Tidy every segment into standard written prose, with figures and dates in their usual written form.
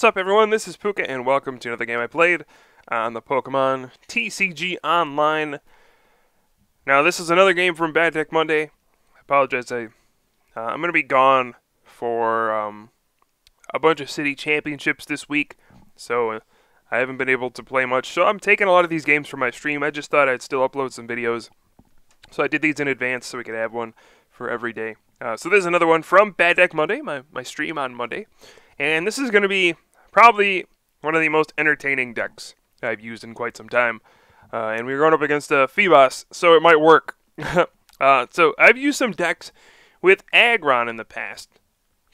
What's up, everyone? This is Pooka, and welcome to another game I played on the Pokémon TCG Online. Now, this is another game from Bad Deck Monday. I apologize, I'm going to be gone for a bunch of city championships this week, so I haven't been able to play much. So I'm taking a lot of these games for my stream. I just thought I'd still upload some videos. So I did these in advance so we could have one for every day. So there's another one from Bad Deck Monday, my stream on Monday. And this is going to be probably one of the most entertaining decks I've used in quite some time. And we're going up against a Phoebos, so it might work. So I've used some decks with Aggron in the past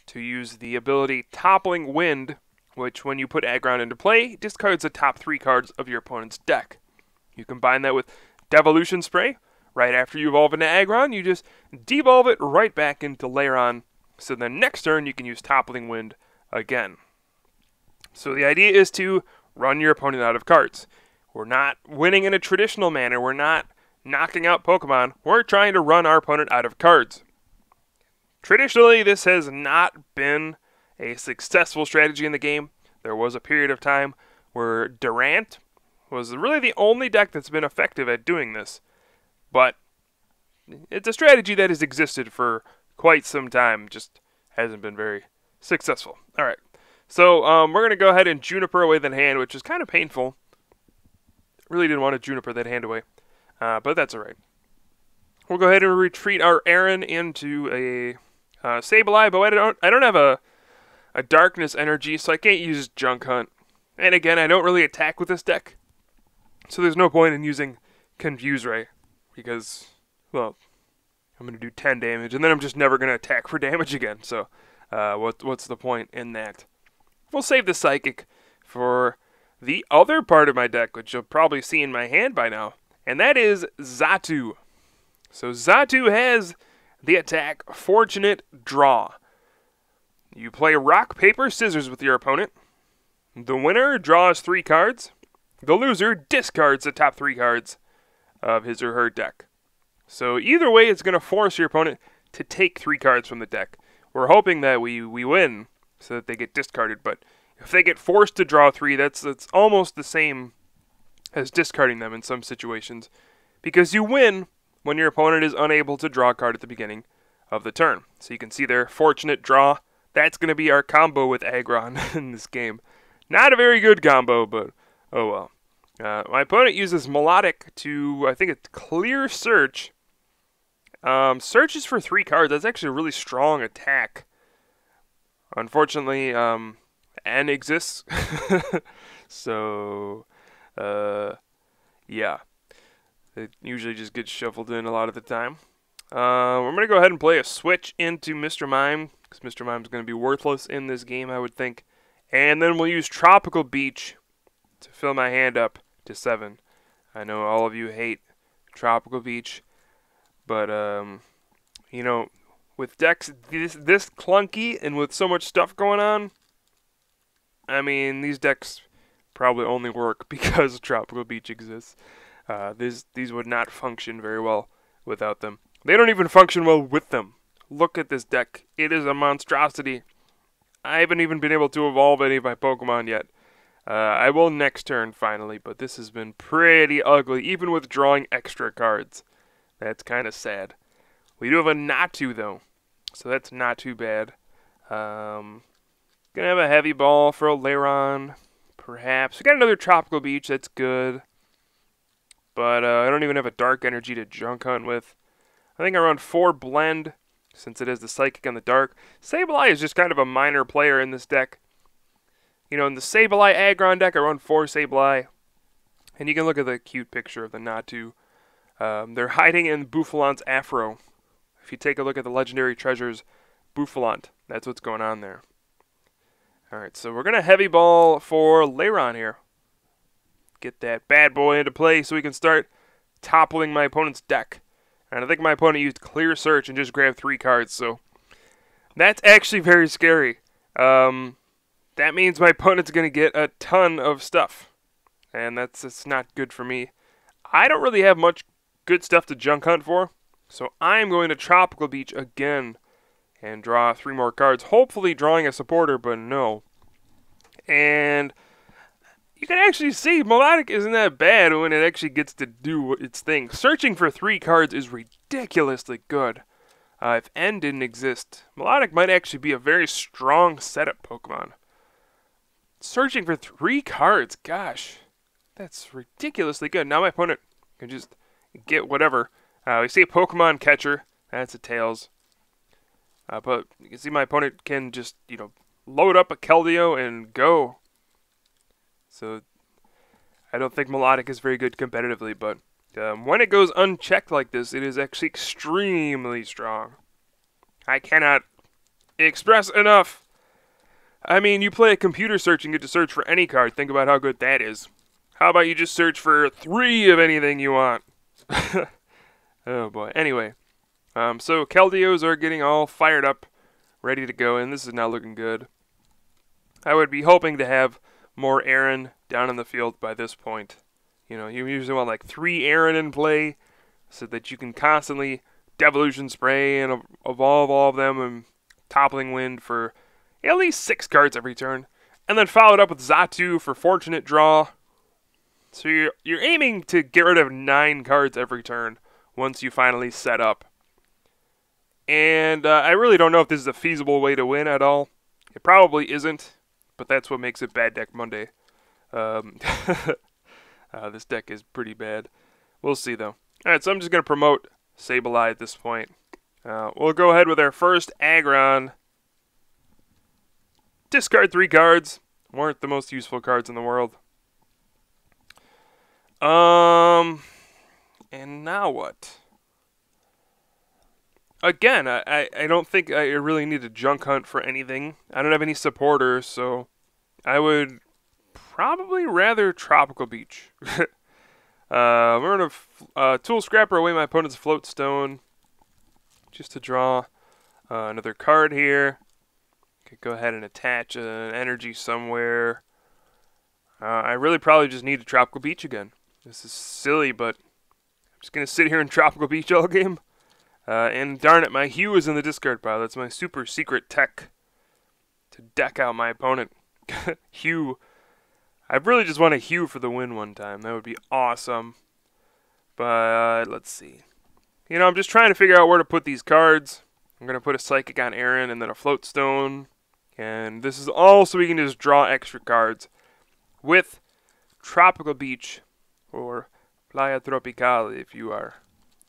to use the ability Toppling Wind, which when you put Aggron into play, discards the top 3 cards of your opponent's deck. You combine that with Devolution Spray. Right after you evolve into Aggron, you just devolve it right back into Lairon. So then next turn, you can use Toppling Wind again. So the idea is to run your opponent out of cards. We're not winning in a traditional manner. We're not knocking out Pokemon. We're trying to run our opponent out of cards. Traditionally, this has not been a successful strategy in the game. There was a period of time where Durant was really the only deck that's been effective at doing this. But it's a strategy that has existed for quite some time, just hasn't been very successful. Alright, so we're going to go ahead and Juniper away that hand, which is kind of painful. Really didn't want to Juniper that hand away, but that's alright. We'll go ahead and retreat our Aggron into a Sableye, but I don't have a Darkness energy, so I can't use Junk Hunt. And again, I don't really attack with this deck, so there's no point in using Confuse Ray. Because, well, I'm going to do 10 damage, and then I'm just never going to attack for damage again. So, what's the point in that? We'll save the Psychic for the other part of my deck, which you'll probably see in my hand by now. And that is Xatu. So, Xatu has the attack Fortunate Draw. You play Rock, Paper, Scissors with your opponent. The winner draws 3 cards. The loser discards the top 3 cards of his or her deck. So either way, it's going to force your opponent to take 3 cards from the deck. We're hoping that we win so that they get discarded, but if they get forced to draw 3, that's almost the same as discarding them in some situations, because you win when your opponent is unable to draw a card at the beginning of the turn. So you can see there, Fortunate Draw. That's going to be our combo with Aggron in this game. Not a very good combo, but oh well. My opponent uses Melodic to, I think it's Clear Search. Search is for 3 cards. That's actually a really strong attack. Unfortunately, N exists. So, yeah. It usually just gets shuffled in a lot of the time. I'm going to go ahead and play a switch into Mr. Mime, because Mr. Mime's going to be worthless in this game, I would think. And then we'll use Tropical Beach to fill my hand up to 7. I know all of you hate Tropical Beach, but you know, with decks this clunky and with so much stuff going on, I mean, these decks probably only work because Tropical Beach exists. These would not function very well without them. They don't even function well with them. Look at this deck. It is a monstrosity. I haven't even been able to evolve any of my Pokemon yet. I will next turn, finally, but this has been pretty ugly, even with drawing extra cards. That's kind of sad. We do have a Xatu, though, so that's not too bad. Gonna have a Heavy Ball for a Lairon, perhaps. We got another Tropical Beach, that's good. But I don't even have a Dark Energy to Junk Hunt with. I think I run 4 Blend, since it is the Psychic and the Dark. Sableye is just kind of a minor player in this deck. You know, in the Sableye Aggron deck, I run 4 Sableye. And you can look at the cute picture of the Xatu. They're hiding in Bouffalant's afro. If you take a look at the Legendary Treasures, Bouffalant, that's what's going on there. Alright, so we're going to Heavy Ball for Lairon here. Get that bad boy into play so we can start toppling my opponent's deck. And I think my opponent used Clear Search and just grabbed 3 cards, so that's actually very scary. That means my opponent's going to get a ton of stuff, and it's not good for me. I don't really have much good stuff to Junk Hunt for, so I'm going to Tropical Beach again and draw 3 more cards, hopefully drawing a supporter, but no. And you can actually see Melodic isn't that bad when it actually gets to do its thing. Searching for 3 cards is ridiculously good. If N didn't exist, Melodic might actually be a very strong setup Pokemon. Searching for 3 cards, gosh, that's ridiculously good. Now my opponent can just get whatever. We see a Pokemon Catcher, that's a Tails. But you can see my opponent can just, load up a Keldeo and go. So I don't think Melodic is very good competitively, but when it goes unchecked like this, it is actually extremely strong. I cannot express enough. I mean, you play a computer search and get to search for any card. Think about how good that is. How about you just search for 3 of anything you want? Oh boy. Anyway, so Keldeos are getting all fired up, ready to go, and this is not looking good. I would be hoping to have more Aggron down in the field by this point. You usually want like 3 Aggron in play so that you can constantly Devolution Spray and evolve all of them and Toppling Wind for at least 6 cards every turn. And then follow it up with Xatu for Fortunate Draw. So you're aiming to get rid of 9 cards every turn once you finally set up. And I really don't know if this is a feasible way to win at all. It probably isn't, but that's what makes it Bad Deck Monday. This deck is pretty bad. We'll see, though. Alright, so I'm just going to promote Sableye at this point. We'll go ahead with our first Aggron. Discard 3 cards. Weren't the most useful cards in the world. And now what? Again, I don't think I really need to junk hunt for anything. I don't have any supporters, so I would probably rather Tropical Beach. We're going to Tool Scrapper away my opponent's Float Stone just to draw another card here. Could go ahead and attach an energy somewhere. I really probably just need a Tropical Beach again. This is silly, but I'm just going to sit here and Tropical Beach all game. And darn it, my Hue is in the discard pile. That's my super secret tech to deck out my opponent. Hue. I really just want a Hue for the win one time. That would be awesome. But let's see. I'm just trying to figure out where to put these cards. I'm going to put a Psychic on Aggron and then a Float Stone. And this is all so we can just draw extra cards with Tropical Beach or Playa Tropical if you are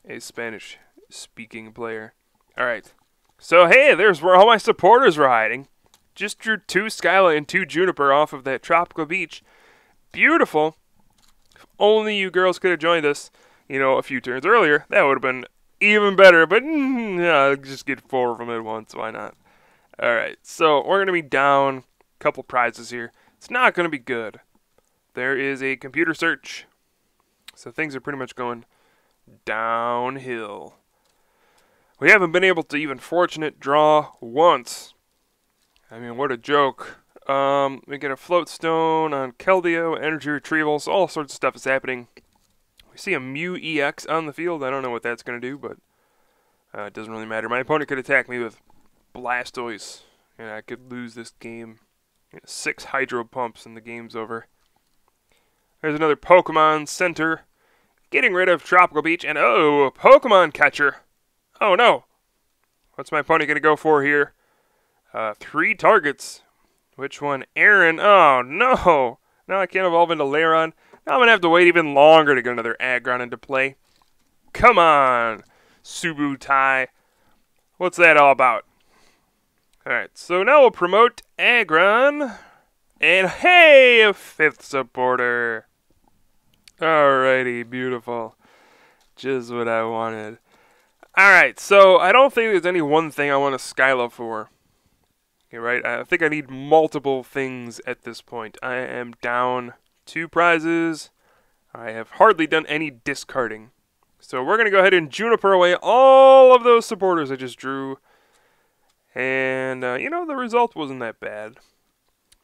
a Spanish-speaking player. Alright. So, hey, there's where all my supporters were hiding. Just drew 2 Skyla and 2 Juniper off of that Tropical Beach. Beautiful. If only you girls could have joined us, a few turns earlier. That would have been even better, but yeah, just get 4 of them at once. Why not? Alright, so we're going to be down a couple prizes here. It's not going to be good. There is a computer search. So things are pretty much going downhill. We haven't been able to even Fortunate Draw once. I mean, what a joke. We get a Float Stone on Keldeo, Energy Retrieval, so all sorts of stuff is happening. We see a Mew EX on the field. I don't know what that's going to do, but it doesn't really matter. My opponent could attack me with Blastoise, and I could lose this game. 6 Hydro Pumps and the game's over. There's another Pokemon Center. Getting rid of Tropical Beach, and oh, a Pokemon Catcher. Oh no. What's my opponent going to go for here? 3 targets. Which one? Aggron. Oh no. Now I can't evolve into Lairon. Now I'm going to have to wait even longer to get another Aggron into play. Come on, Subutai. What's that all about? Alright, so now we'll promote Aggron. And hey, a 5th supporter. Alrighty, beautiful. Just what I wanted. Alright, so I don't think there's any one thing I want to Skyla for. Okay, right? I think I need multiple things at this point. I am down 2 prizes. I have hardly done any discarding. So we're going to go ahead and Juniper away all of those supporters I just drew. And, the result wasn't that bad.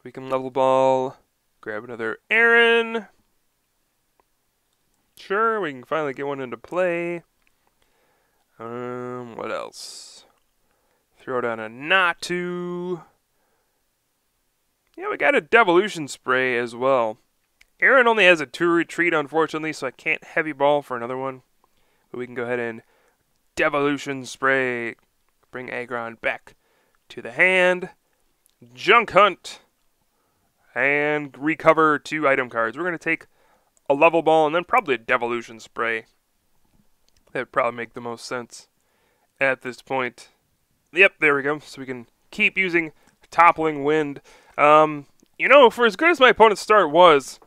We can level ball, grab another Aggron. Sure, we can finally get one into play. What else? Throw down a Xatu. Yeah, we got a Devolution Spray as well. Aggron only has a 2 retreat, unfortunately, so I can't heavy ball for another one. But we can go ahead and Devolution Spray. Bring Aggron back to the hand. Junk Hunt. And recover 2 item cards. We're going to take a level ball and then probably a Devolution Spray. That'd probably make the most sense at this point. Yep, there we go. So we can keep using Toppling Wind. You know, for as good as my opponent's start was,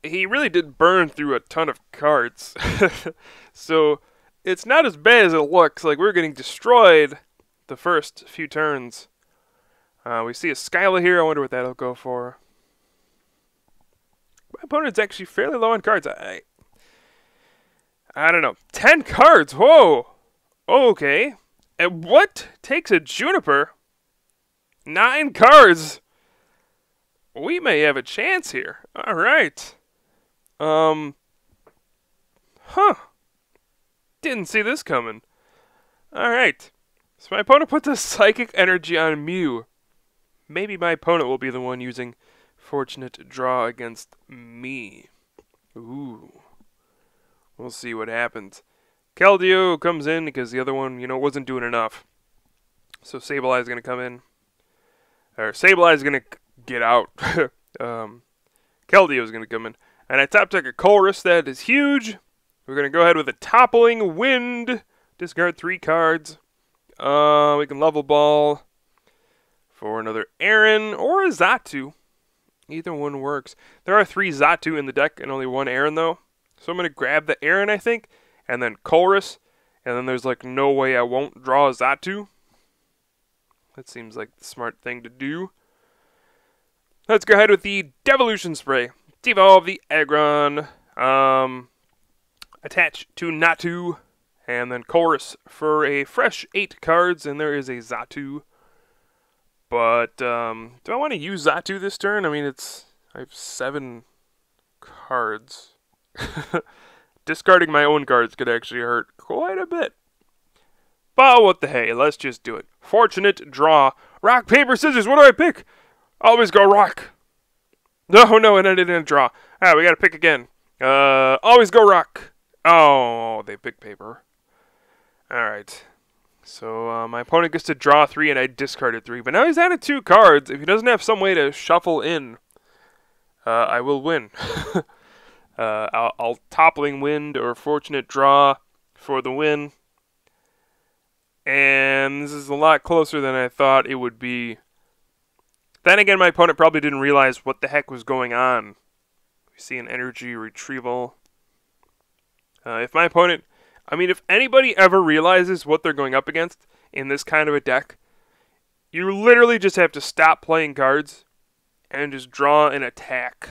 he really did burn through a ton of cards. So it's not as bad as it looks. Like, we're getting destroyed the first few turns. We see a Skyla here. I wonder what that'll go for. My opponent's actually fairly low on cards. I don't know. 10 cards. Whoa. Okay. And what takes a Juniper? 9 cards. We may have a chance here. All right. Huh. Didn't see this coming. All right. So my opponent puts a Psychic Energy on Mew. Maybe my opponent will be the one using Fortunate Draw against me. Ooh. We'll see what happens. Keldeo comes in because the other one, you know, wasn't doing enough. So Sableye is going to come in. Or Sableye is going to get out. Keldeo is going to come in. And I top deck a Colress. That is huge. We're going to go ahead with a Toppling Wind. Discard 3 cards. We can level ball for another Aggron or a Xatu. Either one works. There are 3 Xatu in the deck and only 1 Aggron though. So I'm going to grab the Aggron, I think, and then Colress. And then there's like no way I won't draw a Xatu. That seems like the smart thing to do. Let's go ahead with the Devolution Spray. Devolve the Aggron. Attach to Natu. And then Colress for a fresh 8 cards. And there is a Xatu. But do I want to use Xatu this turn? I mean, I have 7 cards. Discarding my own cards could actually hurt quite a bit. But what the hey, let's just do it. Fortunate Draw. Rock, paper, scissors, what do I pick? Always go rock. No, it ended in a draw. Alright, we gotta pick again. Always go rock. Oh, they picked paper. Alright. So, my opponent gets to draw 3 and I discarded 3. But now he's added 2 cards. If he doesn't have some way to shuffle in, I will win. I'll Toppling Wind or Fortunate Draw for the win. And this is a lot closer than I thought it would be. Then again, my opponent probably didn't realize what the heck was going on. We see an energy retrieval. If my opponent... I mean, if anybody ever realizes what they're going up against in this kind of a deck, you literally just have to stop playing cards and just draw an attack.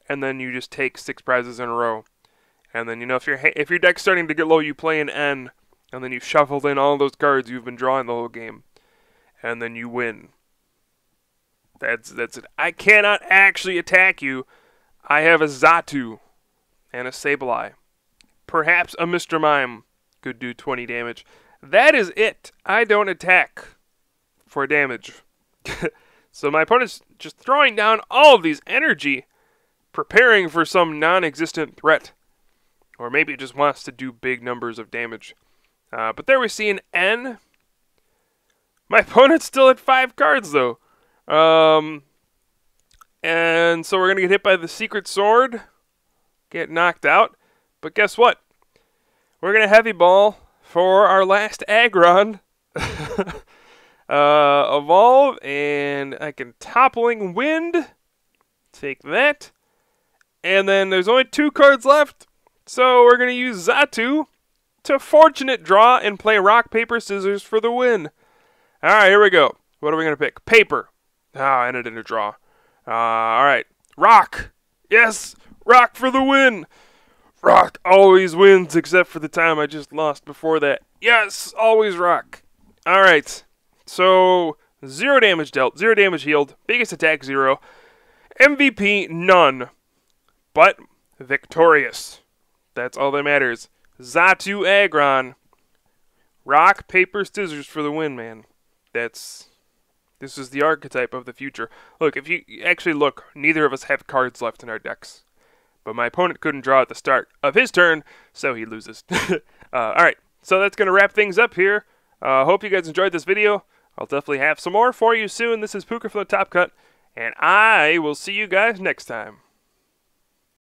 And then you just take 6 prizes in a row. And then, you know, if your deck's starting to get low, you play an N. And then you shuffled in all those cards you've been drawing the whole game. And then you win. That's it. I cannot actually attack you. I have a Xatu and a Sableye. Perhaps a Mr. Mime could do 20 damage. That is it. I don't attack for damage. So my opponent's just throwing down all of these energy, preparing for some non-existent threat. Or maybe it just wants to do big numbers of damage. But there we see an N. My opponent's still at 5 cards, though. And so we're going to get hit by the Secret Sword. Get knocked out. But guess what? We're going to Heavy Ball for our last Aggron. Evolve, and I can Toppling Wind. Take that. And then there's only 2 cards left. So we're going to use Xatu to Fortunate Draw and play Rock, Paper, Scissors for the win. Alright, here we go. What are we going to pick? Paper. I ended in a draw. Alright. Rock. Yes. Rock for the win. Rock always wins, except for the time I just lost before that. Yes. Always rock. Alright. So, 0 damage dealt. 0 damage healed. Biggest attack, 0. MVP, none. But, victorious. That's all that matters. Xatu Aggron. Rock, paper, scissors for the win, man. That's This is the archetype of the future. Look, if you actually look, neither of us have cards left in our decks. But my opponent couldn't draw at the start of his turn, so he loses. Alright, so that's going to wrap things up here. Hope you guys enjoyed this video. I'll definitely have some more for you soon. This is Pooka from the Top Cut, and I will see you guys next time.